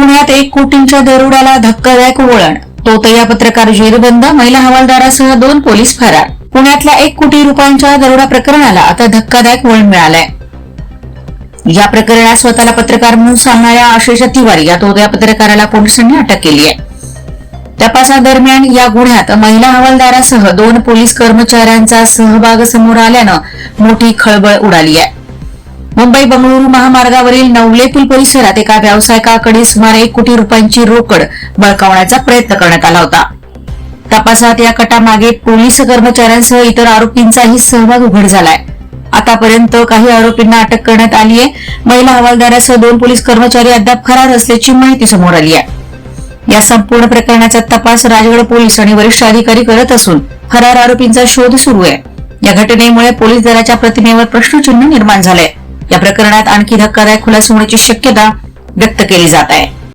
पुण्यात 1 कोटींच्या दरोड्याला धक्कादायक वळण. तोतया पत्रकार जेरबंद, महिला हवालदारासह 2 पोलीस फरार. पुण्यातल्या 1 कोटी रुपयांच्या दरोडा प्रकरणाला आता धक्कादायक वळण मिळालंय. या प्रकरणात स्वतःला पत्रकार म्हणून सांगणाऱ्या आशिष तिवारी या तोतया पत्रकाराला पोलिसांनी अटक केली आहे. तपासादरम्यान या गुन्ह्यात महिला हवालदारासह 2 पोलीस कर्मचाऱ्यांचा सहभाग समोर आल्यानं मोठी खळबळ उडाली आहे. मुंबई बंगळुरू महामार्गावरील नवले पूल परिसरात एका व्यावसायिकाकडे सुमारे 1 कोटी रुपयांची रोकड बळकावण्याचा प्रयत्न करण्यात आला होता. तपासात या कटामागे पोलीस कर्मचाऱ्यांसह इतर आरोपींचाही सहभाग उघड झालाय. आतापर्यंत काही आरोपींना अटक करण्यात आली आहे. महिला हवालदारासह 2 पोलीस कर्मचारी अद्याप फरार असल्याची माहिती समोर आली आहे. या संपूर्ण प्रकरणाचा तपास राजगड पोलीस आणि वरिष्ठ अधिकारी करत असून फरार आरोपींचा शोध सुरू आहे. या घटनेमुळे पोलीस दलाच्या प्रतिमेवर प्रश्नचिन्ह निर्माण झालंय. या प्रकरणात आणखी धक्कादायक खुलासा होण्याची शक्यता व्यक्त केली जात आहे.